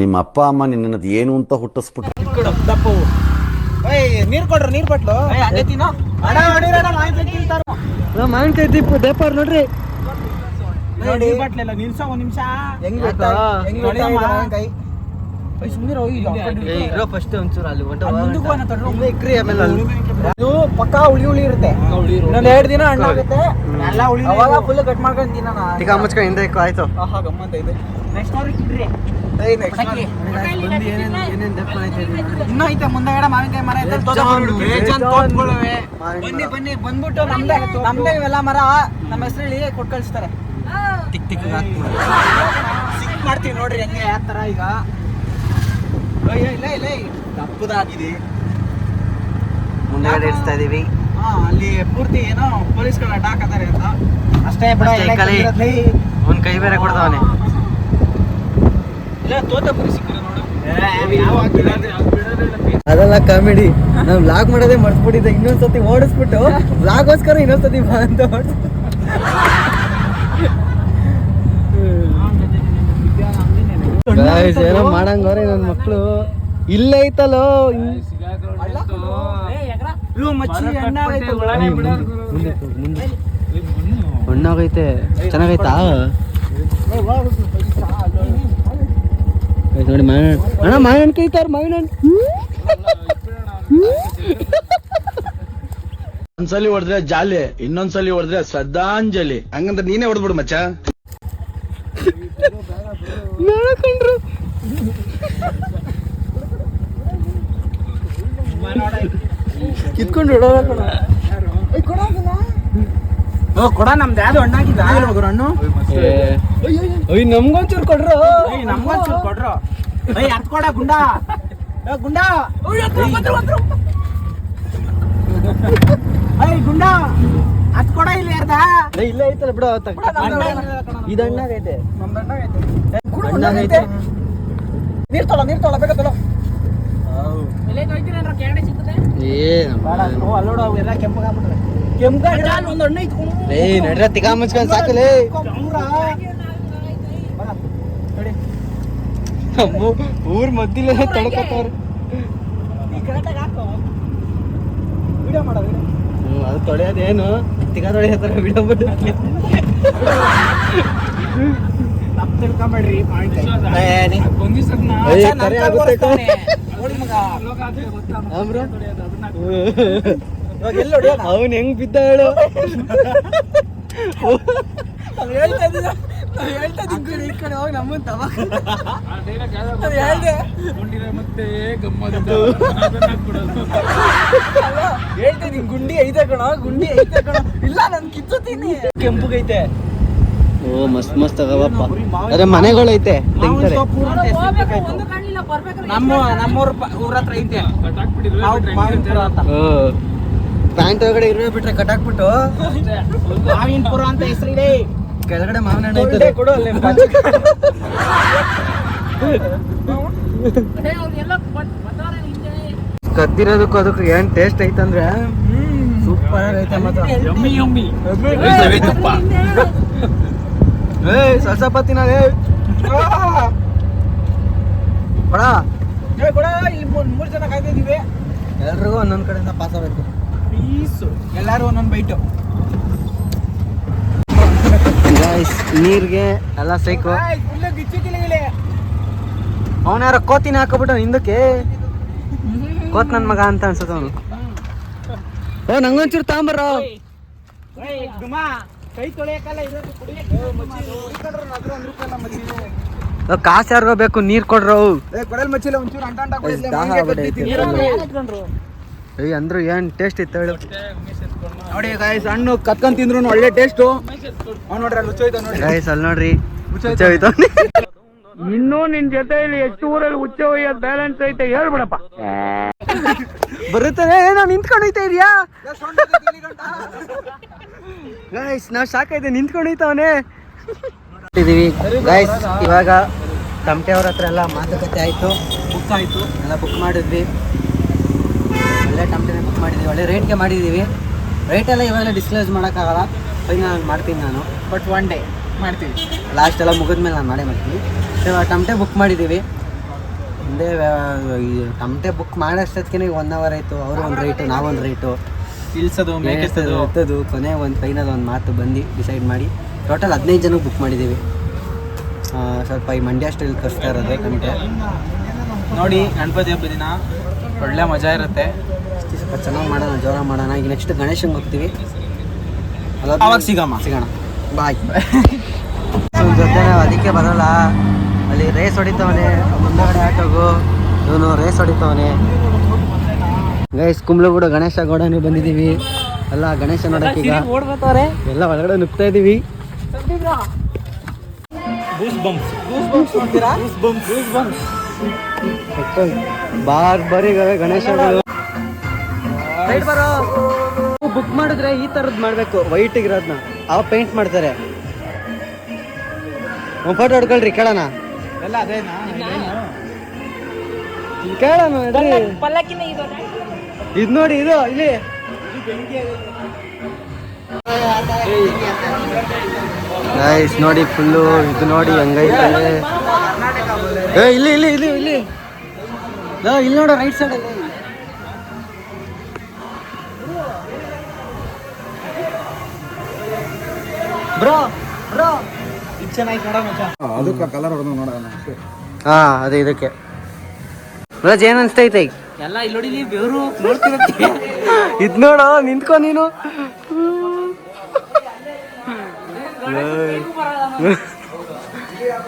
ನಿಮ್ಮ ಅಪ್ಪ ಅಮ್ಮ ನಿನ್ನದು ಏನು ಅಂತ ಹುಟ್ಟಿಸ್ಬಿಟ್ಟು ನೀರ್ ಕೊಡ್ರಿ, ನೀರ್ ಬಟ್ಲು ಮಾವಿನಕಾಯಿ ದೇಪಾರ್ ನೋಡ್ರಿ. ನೀರ್ ಬಟ್ಲೆಲ್ಲ ನಿಲ್ಸ ಒಂದ್ ನಿಮಿಷ. ಇರೋ ಫಸ್ಟ್ ಒಂಚೂರು ಅಲ್ಲಿ ಇದು ಪಕ್ಕಾ ಹುಳಿ ಹುಳಿ ಇರುತ್ತೆ. ಇನ್ನೊಂದ್ 2 ದಿನ ಹಣ್ಣಾಗುತ್ತೆ, ಎಲ್ಲ ಹುಳಿ ಅವಾಗ ಫುಲ್ ಕಟ್ ಮಾಡ್ಕೊಂಡು ತಿನ್ನೋಣ. ಟಿಕಾ ಮುಚ್ಕೊಂಡು ಹಿಂದೆ ಆಯ್ತು. ಗಮ್ಮಂತ ಇದೆ. ನೆಕ್ಸ್ಟ್ ಅವ್ರಿಗೆ ಇಡ್ರಿ. ಇನ್ನೂ ಐತೆ ಮುಂದೆಗಡೆ ಮಾವಿನಕಾಯಿ ಮರ ಐತೆ. ಬನ್ನಿ ಬನ್ನಿ ಬಂದ್ಬಿಟ್ಟು ನಮ್ದೇ ಇವೆಲ್ಲ ಮರ. ನಮ್ಮ ಹೆಸರು ಹೇಳಿ ಕೊಟ್ಟು ಕಳಿಸ್ತಾರೆ. ತಿಕ್ ತಿಕ್ ಸಿಕ್ ಮಾಡ್ತೀವಿ ನೋಡ್ರಿ ಹೆಂಗೆ ಯಾವ ತರ. ಈಗ ಇಲ್ಲ ದಪ್ಪದಾಗಿದೆ. ಮುಂದೆಗಡೆ ಇಡ್ಸ್ತಾ ಇದೀವಿ. ಅಲ್ಲಿ ಪೂರ್ತಿ ಏನೋ ಪೊಲೀಸ್ಗಳು ಅಟ್ಯಾಕ್ ಹಾಕತಾರೆ ಅಂತ ಅಷ್ಟೇ. ಒಂದ್ ಕೈ ಬೇರೆ ಕೊಡ್ತಾವನೆ. ತೋತಪುರಿ ಸಿಕ್ಕಿದೆ ನೋಡು. ಅದೆಲ್ಲ ಕಾಮಿಡಿ. ನಾವು ವ್ಲಾಗ್ ಮಾಡೋದೇ ಮರ್ತ್ಬಿಟ್ಟಿದ್ದೆ. ಇನ್ನೊಂದ್ಸತಿ ಓಡಿಸ್ಬಿಟ್ಟು ವ್ಲಾಗೋಸ್ಕರ ಇನ್ನೊಂದ್ಸತಿ ಬಾ ಅಂತ ಏನೋ ಮಾಡಂಗವ್ರೆ ನನ್ನ ಮಕ್ಳು. ಇಲ್ಲೇ ಐತಲ್ಲೋ ಹಣ್ಣಾಗೈತೆ. ಚೆನ್ನಾಗೈತಾ ನೋಡಿ ಮಾವಿನ ಅಣ್ಣ. ಮಾವಿನ ಹಣ್ಣು ಕೈತಾರ. ಮಾವಿನ ಹಣ್ಣು ಒಂದ್ಸಲಿ ಹೊಡೆದ್ರೆ ಜಾಲಿ, ಇನ್ನೊಂದ್ಸಲಿ ಹೊಡೆದ್ರೆ ಶ್ರದ್ಧಾಂಜಲಿ. ಹಂಗಂತ ನೀನೇ ಹೊಡೆದ್ಬಿಡು ಮಚ್ಚ. ನೋಡ್ಕೊಂಡ್ರು ಕಿತ್ಕೊಂಡು ಕೊಡ ನಮ್ದು ಯಾವ್ದು ಹಣ್ಣಾಗಿದ್ದ ಹಣ್ಣು. ನಮ್ಗೊಂಚೂರು ಕೊಡ್ರು. ನಮ್ಗೊಂಚೂರು ಕೊಡ್ರು. ಅರ್ಥ ಕೊಡ ಗುಂಡ ಗುಂಡ ಗುಂಡ ಅದ್ ಕೊಡ ಇಲ್ಲಿ ಅರ್ಧ. ಇಲ್ಲೇ ಐತಲ್ಲ ಬಿಡು. ಇದು ಹಣ್ಣಾಗೈತೆ. ನೀರ್ ತೊಳ ಬೇಕತ್ತಲ್ಲ. ಅಲ್ಲೋಡ ಎಲ್ಲ ಕೆಂಪಗಾಗ್ಬಿಟ್ರೆ. ಒಂದು ಹಣ್ಣು ಐತ್ಕೊಂಡು ನಡ್ರ ತಿಕಾ ಮುಚ್ಕೊಂಡ್ ಸಾಕಲೇ. ಊರ್ ಮದ್ದಿಲ್ಲ ತಡ್ಕೋತಾರ. ವಿಡಿಯೋ ಮಾಡೋದು. ಅದು ತೊಳೆಯೋದೇನು ತಿಕಾ ತೊಳೆಯತ್ತಾರ ವಿಡಿಯೋ ಬಿಟ್ಟು. ತಪ್ಪು ತಿಳ್ಕೊಂಬೇಡ್ರಿ. ಅವನ್ ಹೆಂಗ್ ಬಿದ್ದ ಹೇಳು. ಈ ಕಡೆ ಹೋಗಿ ನಮ್ಮನ್ ತವಾಗ ಮತ್ತೆ ಗಮ್ಮತ್ ಹೇಳ್ತೆ. ನಿನ್ ಗುಂಡಿ ಐತೆ ಕಣ, ಗುಂಡಿ ಐತೆ ಕಣ. ಇಲ್ಲ ನನ್ ಕಿತ್ತುತ್ತೀನಿ. ಕೆಂಪುಗೈತೆ. ಓ ಮಸ್ತ್ ಮಸ್ತ್ ಆಗವಪ್ಪ. ಅದೇ ಮನೆಗಳೈತೆ ತೆಗಿತಾರೆ. ನಮ್ಮೂರ ಊರ ಹತ್ರ ಐತೆ ಪ್ಯಾಂಟ್ ಒಳಗಡೆ ಇರೋ ಬಿಟ್ರೆ ಕಟ್ಟಾಕ್ಬಿಟ್ಟು ಮಾವಿನಪುರ ಅಂತ ಹೆಸರಿದೆ. ಕೆಳಗಡೆ ಮಾವಿನ ಹಣ್ಣು ಐತೆ. ಕೊಡು ಅಲ್ಲೇ ಕದ್ದಿರೋದಕ್ಕೂ ಅದಕ್ಕೂ ಏನ್ ಟೇಸ್ಟ್ ಐತಂದ್ರೆ ಸೂಪರ್ ಆಗೈತೆ. ಮಾತ್ರ ಸ್ವಲ್ಪ ತಿನ್ನಲೇ ಕೊಡ. ಇಲ್ಲಿ 3 ಜನ ಕಾಯ್ತಿದೀವಿ. ಎಲ್ರಿಗೂ ಒಂದೊಂದ್ ಕಡೆಯಿಂದ ಪಾಸ್ ಆಗಬೇಕು. ಪೀಸು ಎಲ್ಲಾರು ಒಂದೊಂದು ಬೈಟು. ನೀರ್ಗೆ ಎಲ್ಲ ಸೈಕು. ಗಿಚ್ಚಿಗಿಲಿ ಅವನಾರ ಕೋತಿನ ಹಾಕೋಬಿಟ್ಟು ಹಿಂದಕ್ಕೆ. ಕೋತ್ ನನ್ ಮಗ ಅಂತ ಅನ್ಸತ್ತ ಅವನು. ನಂಗೊಂಚೂರು ತಾಂಬರೋ. ಕೈ ತೊಳೆಯಕ್ಕಲ್ಲ ಕಾಸು ಯಾರಿಗೋ ಬೇಕು, ನೀರ್ ಕೊಡ್ರು. ಕೊಡಲ್ ಮಚ್ಚಿಲ್ಲ ಒಂಚೂರು ಅಂದ್ರು ಏನ್ ಟೇಸ್ಟ್ ಇತ್ತು ಹೇಳು. ನೋಡಿ ಗಾಯ್ಸ್ ಹಣ್ಣು ಕತ್ಕೊಂಡ್ ತಿಂದ್ರು ಒಳ್ಳೆ ಟೇಸ್ಟು. ಅವ್ನು ನೋಡ್ರಿ ಅಲ್ಲಿ ಹುಚ್ಚೋಯ್ತ ನೋಡಿ ಗೈಸ್ ಅಲ್ಲಿ ನೋಡ್ರಿ ಹುಚ್ಚೋಯ್ತು. ಇನ್ನೂ ನಿನ್ ಜೊತೆಯಲ್ಲಿ ಎಷ್ಟು ಊರಲ್ಲಿ ಹುಚ್ಚ ಒಯ್ಯೋದು ಬ್ಯಾಲೆನ್ಸ್ ಐತೆ ಹೇಳ್ಬಿಡಪ್ಪ. ಬರುತ್ತಾನೆ ನಾವು ನಿಂತ್ಕೊಂಡೈತೆ ಇದೆಯಾ ಗೈಸ್ ನಾವು ಸಾಕೈತೆ ನಿಂತ್ಕೊಂಡೈತವನೇ ಇದೀವಿ ಗೈಸ್. ಇವಾಗ ತಮಟೆ ಅವ್ರ ಹತ್ರ ಎಲ್ಲ ಮಾತುಕತೆ ಆಯಿತು, ಬುಕ್ ಆಯಿತು, ಎಲ್ಲ ಬುಕ್ ಮಾಡಿದ್ವಿ. ಒಳ್ಳೆ ಟಮಟೆನೇ ಬುಕ್ ಮಾಡಿದ್ವಿ, ಒಳ್ಳೆ ರೇಟ್ಗೆ ಮಾಡಿದ್ದೀವಿ. ರೇಟೆಲ್ಲ ಇವಾಗೆಲ್ಲ ಡಿಸ್ಕ್ಲೋಸ್ ಮಾಡೋಕ್ಕಾಗಲ್ಲ, ಫೈನಲ್ ಮಾಡ್ತೀನಿ ನಾನು. ಬಟ್ ಒನ್ ಡೇ ಮಾಡ್ತೀವಿ, ಲಾಸ್ಟ್ ಎಲ್ಲ ಮುಗಿದ್ಮೇಲೆ ನಾನು ಮಾಡೇ ಮಾಡ್ತೀನಿ. ಇವಾಗ ಟಮಟೆ ಬುಕ್ ಮಾಡಿದ್ದೀವಿ. ಮುಂದೆ ಈ ಟಮಟೆ ಬುಕ್ ಮಾಡೋಷ್ಟೊತ್ತಿಗೆ 1 ಅವರ್ ಆಯಿತು. ಅವರು ಒಂದು ರೇಟು, ನಾವೊಂದು ರೇಟು, ಇಳ್ಸೋದು ಮೇಕೆತ್ತೋದು ಎತ್ತದು, ಕೊನೆ ಒಂದು ಫೈನಲ್ ಒಂದು ಮಾತು ಬಂದು ಡಿಸೈಡ್ ಮಾಡಿ ಟೋಟಲ್ 15 ಜನಕ್ಕೆ ಬುಕ್ ಮಾಡಿದ್ದೀವಿ. ಸ್ವಲ್ಪ ಈ ಮಂಡ್ಯ ಸ್ಟೈಲ್ ಕರ್ಸ್ತಾ ಇರೋದು ಟಮಟೆ. ನೋಡಿ. ಗಣಪತಿ ಹಬ್ಬದ ದಿನ ಒಳ್ಳೆ ಮಜಾ ಇರುತ್ತೆ, ಸ್ವಲ್ಪ ಚೆನ್ನಾಗಿ ಮಾಡೋಣ, ಜೋರ ಮಾಡೋಣ. ಈಗ ನೆಕ್ಸ್ಟ್ ಗಣೇಶಂಗೆ ಹೋಗ್ತೀವಿ, ಅವಾಗ ಸಿಗೋಣ. ಬಾಯ್. ಜೊತೆ ನಾವು ಅದಕ್ಕೆ ಬರೋಲ್ಲ, ಅಲ್ಲಿ ರೇಸ್ ಹೊಡಿತವನೆ ಮುಂದಗಡೆ ಆಟೋಗು, ಇವನು ರೇಸ್ ಹೊಡಿತವನೆ. ಗೈಸ್ ಕುಂಬ್ಳಗೂಡು ಗಣೇಶ ಗೌಡನು ಬಂದಿದ್ದೀವಿ ಎಲ್ಲ ಗಣೇಶ ನೋಡಕ್ಕೆ. ಈಗ ಎಲ್ಲ ಒಳಗಡೆ ನುಗ್ತಾ ಇದ್ದೀವಿ. ಬಾರಿ ಗಣೇಶಗಳು ಬುಕ್ ಮಾಡಿದ್ರೆ ಈ ಥರದ್ದು ಮಾಡಬೇಕು, ವೈಟ್ ಇರೋದನ್ನ ಅವ ಪೇಂಟ್ ಮಾಡ್ತಾರೆ. ಒಂದು ಫೋಟೋ ಹೊಡ್ಕೊಳ್ರಿ, ಕೇಳೋಣ ಎಲ್ಲ ಅದೇನಾ? ಕೇಳೋಣ ಇದು ನೋಡಿ, ಇದು ಇಲ್ಲಿ ಗೈಸ್ ನೋಡಿ ಫುಲ್ಲು ಇದು ನೋಡಿ ಹಂಗೈತೆ. ಇಲ್ಲಿ ಇಲ್ಲಿ ಇಲ್ಲಿ ಇಲ್ಲಿ ಇಲ್ಲಿ ನೋಡು ರೈಟ್ ಸೈಡಲ್ಲಿ. ಬ್ರೋ ಬ್ರೋ ಇದು ಚೆನ್ನಾಗಿ ನೋಡೋ ಕಲರ್ ಹೊಡೆದು ನೋಡೋಣ. ಹಾ ಅದೇ ಇದಕ್ಕೆ ರಾಜ್ ಏನ್ ಅನ್ಸ್ತೈತೆ ಈಗ ಎಲ್ಲ ಇಲ್ಲಿ ನೋಡಿ, ಬೆವರು ನೋಡ್ತಿರತ್ತೆ. ಇದ್ ನೋಡು ನಿಂತ್ಕೊ ನೀನು.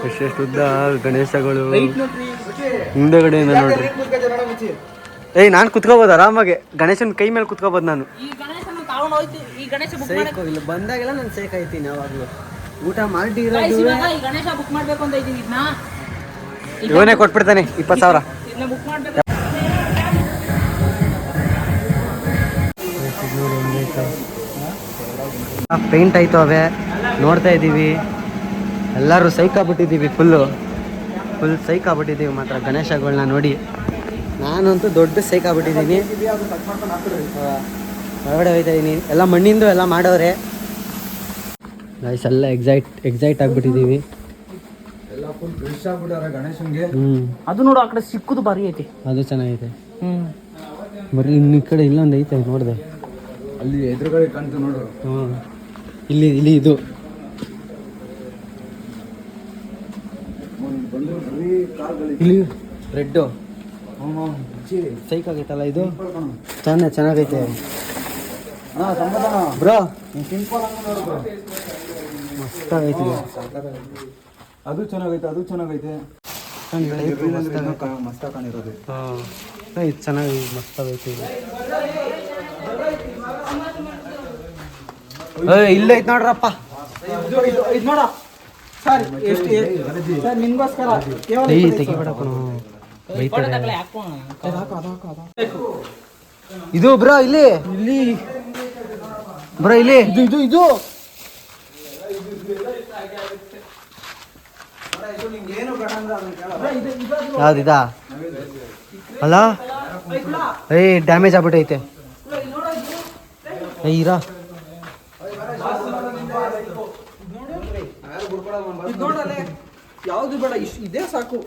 ಎಷ್ಟೆಷ್ಟು ಉದ್ದ ಗಣೇಶಗಳು ಹಿಂದೆಗಡೆ ನೋಡ್ರಿ. ಏಯ್ ನಾನು ಕುತ್ಕೋಬೋದು ಆರಾಮಾಗೆ, ಗಣೇಶನ ಕೈ ಮೇಲೆ ಕುತ್ಕೋಬೋದು ನಾನು. ಸೈಕ್ ಇಲ್ಲಿ ಬಂದಾಗೆಲ್ಲ ನಾನು ಸೇಕ್ ಆಯ್ತೀನಿ ಯಾವಾಗಲೂ. ಊಟ ಮಾಡಿ ಇವನೇ ಕೊಟ್ಬಿಡ್ತಾನೆ 20,000. ಪೇಂಟ್ ಆಯ್ತು ಅವೇ ನೋಡ್ತಾ ಇದ್ದೀವಿ. ಎಲ್ಲರೂ ಸೈಕ್ ಆಗ್ಬಿಟ್ಟಿದ್ದೀವಿ, ಫುಲ್ ಸೈಕ್ ಆಗ್ಬಿಟ್ಟಿದ್ದೀವಿ ಮಾತ್ರ ಗಣೇಶಗಳನ್ನ ನೋಡಿ. ನಾನಂತೂ ದೊಡ್ಡ ಸೈಕ್ ಆಗ್ಬಿಟ್ಟಿದ್ದೀನಿ. ಹೊರಗಡೆ ಹೋಯ್ತಾ ಇದ್ದೀನಿ, ಎಲ್ಲ ಮಣ್ಣಿಂದು ಎಲ್ಲ ಮಾಡೋರೆ ಗೈಸ್. ಎಲ್ಲ ಎಕ್ಸೈಟ್ ಆಗ್ಬಿಟ್ಟಿದ್ದೀವಿ. ಅದು ನೋಡು, ಆ ಕಡೆ ಸಿಕ್ಕುದು ಬಾರಿ ಐತಿ, ಅದು ಚೆನ್ನಾಗೈತೆ. ಬರೀ ಇನ್ನು ಈ ಕಡೆ ಇಲ್ಲೊಂದು ಐತೆ ನೋಡಿದೆ, ಅಲ್ಲಿ ಎದುರುಗಡೆ ಕಾಣ್ತು ನೋಡು. ಇಲ್ಲಿ ಇಲ್ಲಿ ಇದು ಇಲ್ಲಿ ರೆಡ್ಡು ಸೈಕ್ ಆಗೈತಲ್ಲ, ಇದು ಚೆನ್ನಾಗೈತೆ ಬ್ರೋ. ಮಸ್ತಾಗೈತೆ, ಅದು ಚೆನ್ನಾಗೈತೆ. ಮಸ್ತ ಕಾಣಿರೋದು. ಇದು ಚೆನ್ನಾಗಿ ಮಸ್ತಾಗೈತೆ. ಇಲ್ಲ ಐತೆ ನೋಡ್ರಪ್ಪ, ಇದು ನೋಡ ಸರ್, ಎಷ್ಟು ನಿಮ್ಗೋಸ್ಕರ ತೆಗಿಬೇಡಪ್ಪ, ಇದು ಬ್ರೋ ಇಲ್ಲಿ ಬ್ರೋ ಇಲ್ಲಿ ಇದು ಯಾವ್ದಿದಾ ಅಲ್ಲ, ಡ್ಯಾಮೇಜ್ ಆಗ್ಬಿಟ್ಟೈತೆ. ಇರಾ ಯಾವ್ದು ಬೇಡ, ಇದೇ ಸಾಕು.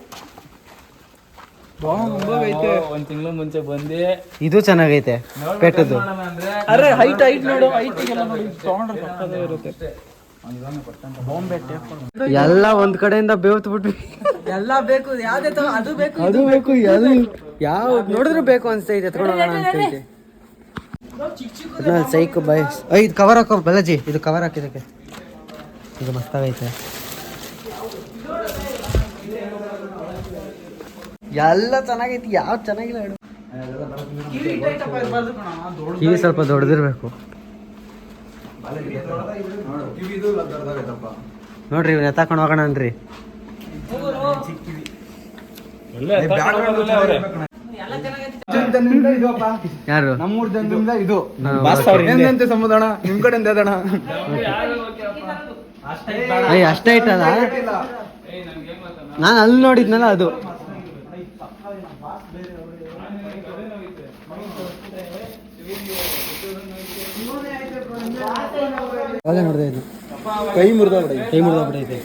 ಒಂದ್ ತಿಂಗಳು ಮುಂಚೆ ಬಂದೆ, ಇದು ಚೆನ್ನಾಗೈತೆ ಪೆಟ್ಟದ್ದು. ಅರೆ ಹೈಟ್ ನೋಡು, ಹೈಟ್ ಇರುತ್ತೆ. ಎಲ್ಲ ಒಂದ್ ಕಡೆಯಿಂದ ಬೇವ್ತು ಬಿಟ್ವಿ. ಎಲ್ಲ ಬೇಕು, ಯಾವ್ದೇ ಅದು ಬೇಕು, ಅದು ಬೇಕು, ಯಾವ ನೋಡಿದ್ರು ಬೇಕು ಅನ್ಸ್ತೈತೆ, ಎತ್ಕೊಂಡೋಗೋಣ ಅನ್ಸ್ತೈತೆ. ಸೈಕ್ ಬೈ ಇದು ಕವರ್ ಹಾಕೋ ಬಲಜಿ, ಇದು ಕವರ್ ಹಾಕಿದಕ್ಕೆ ಇದು ಮಸ್ತಾಗೈತೆ. ಎಲ್ಲ ಚೆನ್ನಾಗೈತಿ, ಯಾವ್ದು ಚೆನ್ನಾಗಿಲ್ಲ ಹೇಳು. ಕಿವಿ ಸ್ವಲ್ಪ ದೊಡ್ಡದಿರ್ಬೇಕು. ನೋಡ್ರಿ ಇವ್ನ ಎತ್ತಾಕೊಂಡು ಹೋಗೋಣ ಅನ್ರಿ. ಯಾರು ನಮ್ಮೂರ್ ಜನರಿಂದ ಇದು ಎಂತೆ ಸಮುದಾಣ ನಿಮ್ ಕಡೆ ಎಂದಣ ಅಷ್ಟೇ ಇಟ್ಟದ. ನಾನು ಅಲ್ಲಿ ನೋಡಿದ್ನಲ್ಲ ಅದು. ನೋಡ್ದೆ ಇದು ಕೈ ಮುರಿದೋಗ್ಬಿಟ್ಟೈತೆ.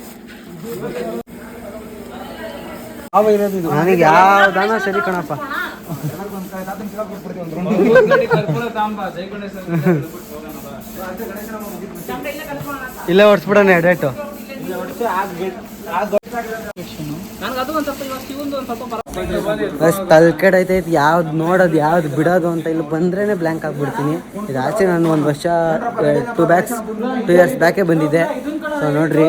ನನಗೆ ಯಾವ್ದಾನ ಸರಿ ಕಣಪ್ಪ. ಇಲ್ಲೇ ಹೊಡ್ಸ್ಬಿಡೋಣ ಡೇಟು. ತಲ್ಕೆಡ್ ಐತೈತಿ ಯಾವ್ದು ನೋಡೋದು ಯಾವ್ದು ಬಿಡೋದು ಅಂತ ಇಲ್ಲಿ ಬಂದ್ರೇನೆ ಬ್ಲ್ಯಾಂಕ್ ಆಗ್ಬಿಡ್ತೀನಿ. ಇದು ಆಚೆ ನಾನು 1 ವರ್ಷ 2 ಇಯರ್ಸ್ ಬ್ಯಾಕೆ ಬಂದಿದ್ದೆ. ಸೊ ನೋಡ್ರಿ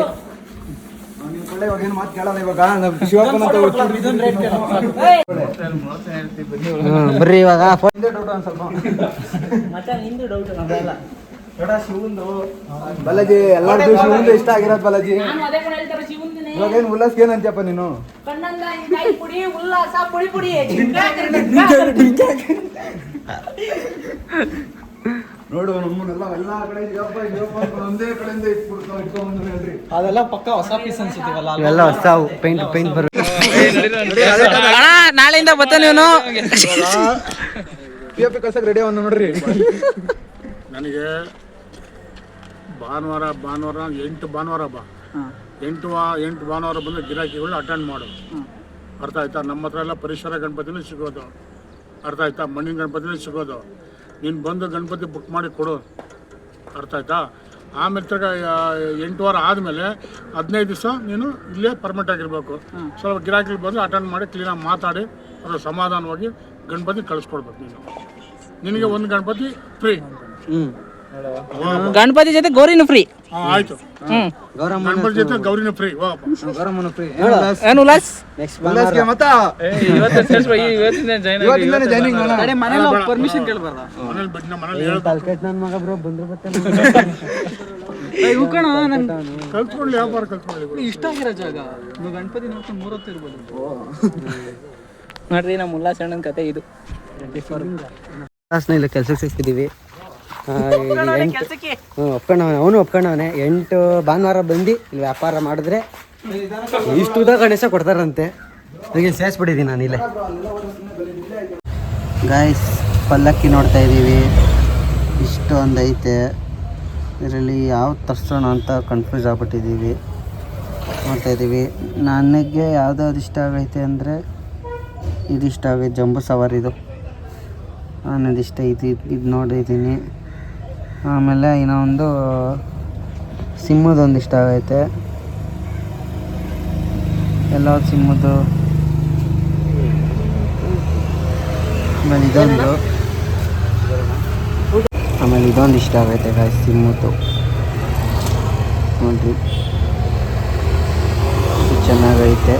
ಬರ್ರಿ ಇವಾಗ ಬಾಲಾಜಿ ಎಲ್ಲಾರ್ದು ಶಿವಂದು ಇಷ್ಟ ಆಗಿರೋದು ಬಾಲಾಜಿ. ಇವಾಗ ಏನ್ ಉಲ್ಲಾಸ್ಗೆ ಏನಂತಪ್ಪ ನೀನು? ನೋಡು ನಮ್ಮನ್ನೆಲ್ಲ ಎಲ್ಲಾ ಕಡೆ ಒಂದೇ ಕಡೆಯಿಂದ ಇಟ್ಕೊಂಡ್ಬಂದು ಹೇಳ್ರಿ. ಅದೆಲ್ಲ ಪಕ್ಕ ಹೊಸ ಪೀಸ್ ಅನ್ಸುತ್ತೀವಲ್ಲ, ಇವೆಲ್ಲ ಹೊಸ ಪೇಂಟ್ ಬರುತ್ತೆ. ನಾಳೆಯಿಂದ ಬರ್ತಾನೆ ಇವನು. PFP ಕಳ್ಸಕ್ ರೆಡಿ ಅವನು ನೋಡ್ರಿ. ನನಗೆ ಭಾನುವಾರ 8 ಭಾನುವಾರ ಬಾ, 8 ಭಾನುವಾರ ಬಂದು ಗಿರಾಕಿಗಳು ಅಟೆಂಡ್ ಮಾಡು. ಅರ್ಥ ಆಯ್ತಾ? ನಮ್ಮ ಹತ್ರ ಎಲ್ಲ ಪರಿಸರ ಗಣಪತಿನೂ ಸಿಗೋದು. ಅರ್ಥ ಆಯ್ತಾ? ಮಣ್ಣಿನ ಗಣಪತಿನೂ ಸಿಗೋದು. ನೀನು ಬಂದು ಗಣಪತಿ ಬುಕ್ ಮಾಡಿ ಕೊಡು. ಅರ್ಥ ಆಯ್ತಾ? ಆಮೇಲೆ ತಿರ್ಗ 8 ವಾರ ಆದಮೇಲೆ 15 ದಿವಸ ನೀನು ಇಲ್ಲೇ ಪರ್ಮನೆಂಟ್ ಆಗಿರ್ಬೇಕು. ಸ್ವಲ್ಪ ಗಿರಾಕಿಗಳು ಬಂದು ಅಟೆಂಡ್ ಮಾಡಿ ಕ್ಲೀನಾಗಿ ಮಾತಾಡಿ ಅದು ಸಮಾಧಾನವಾಗಿ ಗಣಪತಿ ಕಳಿಸ್ಕೊಡ್ಬೇಕು. ನಿನಗೆ ಒಂದು ಗಣಪತಿ ಫ್ರೀ. ಗಣಪತಿ ಜೊತೆ ಗೌರಿನೂ ಫ್ರೀ. ಆಯ್ತು, ಗಣಪತಿ ಜೊತೆ ಗೌರಿನೂ ಫ್ರೀ. ಏನು ಉಲ್ಲಾಸ್ ಉಲ್ಲಾಸ್ಗೆ ಮತ್ತ ಇವತ್ತಿಂದಾನೆ ಜಾಯ್ನಿಂಗ್ ಪರ್ಮಿಷನ್ ಕೇಳಬಾರ್ದ? ಮನೇಲಿ ಬಿಟ್ಟು ಮನೇಲಿ ಹೇಳ್ಬೇಕು. ನನ್ನ ಮಗ ಬ್ರೋ ಬಂದ್ರು ಕಲ್ತ್ಕೊಳ್ಳಿ, ವ್ಯಾಪಾರ ಕಲ್ತ್ಕೊಳ್ಳಿ. ಇಷ್ಟ ಆಗಿರೋ ಜಾಗ ಗಣಪತಿ ನೋಡ್ಕೊಂಡು 3 ಹೊತ್ತು ಇರ್ಬೋದು ನೋಡ್ರಿ. ನಮ್ಮ ಉಲ್ಲಾಸ್ ಅಣ್ಣನ ಕತೆ ಇದು. ಇಲ್ಲಿ ಕೆಲ್ಸಕ್ಕೆ ಸಿಕ್ಕಿದ್ದೀವಿ. ಅವನು ಒಪ್ಕೊಂಡವನೆ. 8 ಭಾನುವಾರ ಬಂದು ಇಲ್ಲಿ ವ್ಯಾಪಾರ ಮಾಡಿದ್ರೆ ಇಷ್ಟು ಉದ್ದ ಗಣೇಶ ಕೊಡ್ತಾರಂತೆ. ನನಗೆ ಸೇರಿಸ್ಬಿಟ್ಟಿದ್ದೀನಿ ನಾನು ಇಲ್ಲೇ. ಗಾಯ್ಸ್ ಪಲ್ಲಕ್ಕಿ ನೋಡ್ತಾ ಇದ್ದೀವಿ. ಇಷ್ಟೊಂದು ಐತೆ. ಇದರಲ್ಲಿ ಯಾವ್ದು ತರ್ಸೋಣ ಅಂತ ಕನ್ಫ್ಯೂಸ್ ಆಗ್ಬಿಟ್ಟಿದ್ದೀವಿ. ನೋಡ್ತಾ ಇದ್ದೀವಿ. ನನಗೆ ಯಾವ್ದಾವ್ದು ಇಷ್ಟ ಆಗೈತೆ ಅಂದರೆ ಇದು ಇಷ್ಟ ಆಗೈತೆ, ಜಂಬೂ ಸವಾರಿದು ಅನ್ನೋದಿಷ್ಟ ಐತಿ. ಇದು ನೋಡಿದ್ದೀನಿ. ಆಮೇಲೆ ಇನ್ನೊಂದು ಸಿಂಹದೊಂದು ಇಷ್ಟ ಆಗೈತೆ. ಎಲ್ಲ ಸಿಂಹದ್ದು. ಆಮೇಲೆ ಇದೊಂದು ಇಷ್ಟ ಆಗೈತೆ ಗಾಯ್ಸ್, ಸಿಂಹದ್ದು. ನೋಡ್ರಿ ಚೆನ್ನಾಗೈತೆ.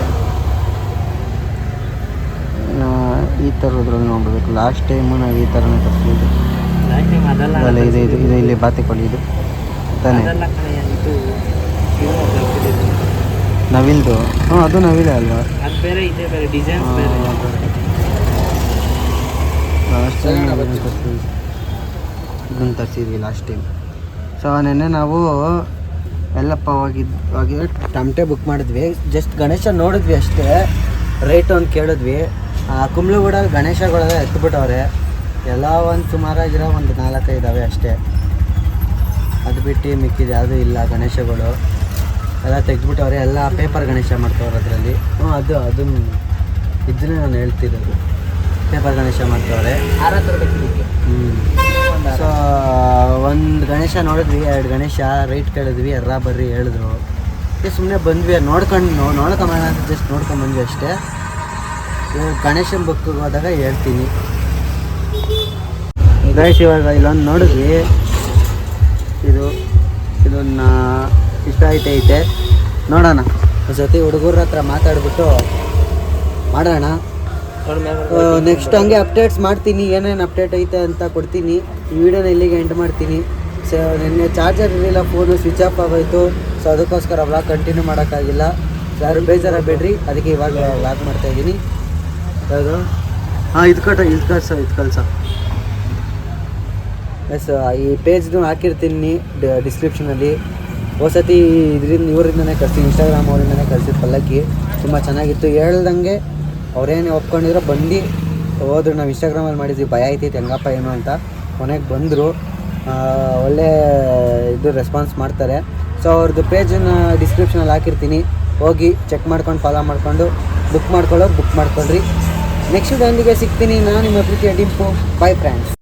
ಈ ಥರದ್ರಲ್ಲಿ ನೋಡ್ಬೇಕು. ಲಾಸ್ಟ್ ಟೈಮು ನಾವು ಈ ಥರನೇ ತರಿಸಿದ್ದು. ಇದು ಇಲ್ಲಿ ಬಾತಿಕೊಳ್ಳಿ ಇದು ತಾನೇ ನವಿಲ್ದು. ಅದು ನವಿಲೆ ಅಲ್ವಾ? ಲಾಸ್ಟ್ ಟೈಮ್ ಇದನ್ನು ತರಿಸಿದ್ವಿ ಲಾಸ್ಟ್ ಟೈಮ್. ಸೊ ನೆನ್ನೆ ನಾವು ಎಲ್ಲಪ್ಪ ಹೋಗಿ ಟಮಟೆ ಬುಕ್ ಮಾಡಿದ್ವಿ. ಜಸ್ಟ್ ಗಣೇಶ ನೋಡಿದ್ವಿ ಅಷ್ಟೇ, ರೇಟ್ ಒಂದು ಕೇಳಿದ್ವಿ. ಕುಂಬ್ಳಗೂಡ ಗಣೇಶಗಳೆಲ್ಲ ಎತ್ಬಿಟ್ಟವ್ರೆ. ಎಲ್ಲ ಒಂದು ಸುಮಾರಾಗಿರೋ ಒಂದು 4 ಇದ್ದಾವೆ ಅಷ್ಟೇ. ಅದು ಬಿಟ್ಟು ಮಿಕ್ಕಿದ್ದು ಯಾವುದೂ ಇಲ್ಲ. ಗಣೇಶಗಳು ಎಲ್ಲ ತೆಗೆದ್ಬಿಟ್ಟವ್ರೆ. ಎಲ್ಲ ಪೇಪರ್ ಗಣೇಶ ಮಾಡ್ತವ್ರೆ ಅದರಲ್ಲಿ. ಅದನ್ನು ಇದನ್ನೇ ನಾನು ಹೇಳ್ತಿರೋದು, ಪೇಪರ್ ಗಣೇಶ ಮಾಡ್ತವ್ರೆ. ಸೊ ಒಂದು ಗಣೇಶ ನೋಡಿದ್ವಿ, 2 ಗಣೇಶ ರೇಟ್ ಕೇಳಿದ್ವಿ. ಬರ್ರಿ ಹೇಳಿದ್ರು. ಸುಮ್ಮನೆ ಬಂದ್ವಿ, ನೋಡ್ಕೊಂಬರೋಣ ಅಂತ ಜಸ್ಟ್ ನೋಡ್ಕೊಂಬಂದ್ವಿ ಅಷ್ಟೇ. ಗಣೇಶನ ಬುಕ್ಗೆ ಹೋದಾಗ ಹೇಳ್ತೀನಿ. ಗಣೇಶ ಇವಾಗ ಇಲ್ಲೊಂದು ನೋಡಿದ್ವಿ. ಇದನ್ನು ಇಷ್ಟ ಐತೆ. ನೋಡೋಣ ಜೊತೆ ಹುಡುಗರ ಹತ್ರ ಮಾತಾಡ್ಬಿಟ್ಟು ಮಾಡೋಣ. ನೆಕ್ಸ್ಟ್ ಹಂಗೆ ಅಪ್ಡೇಟ್ಸ್ ಮಾಡ್ತೀನಿ. ಏನೇನು ಅಪ್ಡೇಟ್ ಐತೆ ಅಂತ ಕೊಡ್ತೀನಿ. ಈ ವಿಡಿಯೋನ ಇಲ್ಲಿಗೆ ಎಂಡ್ ಮಾಡ್ತೀನಿ. ಸೊ ನಿನ್ನೆ ಚಾರ್ಜರ್ ಇರಲಿಲ್ಲ, ಫೋನು ಸ್ವಿಚ್ ಆಫ್ ಆಗೋಯ್ತು. ಸೊ ಅದಕ್ಕೋಸ್ಕರ ವ್ಲಾಗ್ ಕಂಟಿನ್ಯೂ ಮಾಡೋಕ್ಕಾಗಿಲ್ಲ. ಯಾರು ಬೇಜಾರಾಗಬೇಡ್ರಿ, ಅದಕ್ಕೆ ಇವಾಗ ವ್ಲಾಗ್ ಮಾಡ್ತಾಯಿದ್ದೀನಿ. ಯಾವುದು ಇದು ಕಳ್ಸ ಎಸ್, ಈ ಪೇಜ್ದು ಹಾಕಿರ್ತೀನಿ ಡಿಸ್ಕ್ರಿಪ್ಷನಲ್ಲಿ. ಹೊಸತಿ ಇವರಿಂದನೇ ಕಳಿಸ್ತೀನಿ, ಇನ್ಸ್ಟಾಗ್ರಾಮ್ ಅವರಿಂದನೇ ಕಳಿಸಿದ್ದು ಪಲ್ಲಕ್ಕಿ. ತುಂಬ ಚೆನ್ನಾಗಿತ್ತು. ಹೇಳ್ದಂಗೆ ಅವರೇನು ಒಪ್ಕೊಂಡಿರೋ ಬಂದು ಹೋದ್ರು. ನಾವು ಇನ್ಸ್ಟಾಗ್ರಾಮಲ್ಲಿ ಮಾಡಿದ್ವಿ, ಭಯ ಆಯ್ತೈತೆ ಹೆಂಗಪ್ಪ ಏನು ಅಂತ. ಕೊನೆಗೆ ಬಂದರು, ಒಳ್ಳೆ ಇದು ರೆಸ್ಪಾನ್ಸ್ ಮಾಡ್ತಾರೆ. ಸೊ ಅವ್ರದ್ದು ಪೇಜನ್ನು ಡಿಸ್ಕ್ರಿಪ್ಷನಲ್ಲಿ ಹಾಕಿರ್ತೀನಿ, ಹೋಗಿ ಚೆಕ್ ಮಾಡ್ಕೊಂಡು ಫಾಲೋ ಮಾಡಿಕೊಂಡು ಬುಕ್ ಮಾಡ್ಕೊಳ್ಳೋರು ಬುಕ್ ಮಾಡ್ಕೊಳ್ರಿ. ನೆಕ್ಸ್ಟ್ ಒಂದಿಗೆ ಸಿಗ್ತೀನಿ. ನಾನು ನಿಮ್ಮ ಪ್ರೀತಿಯ ಡಿಂಪು. Bye friends.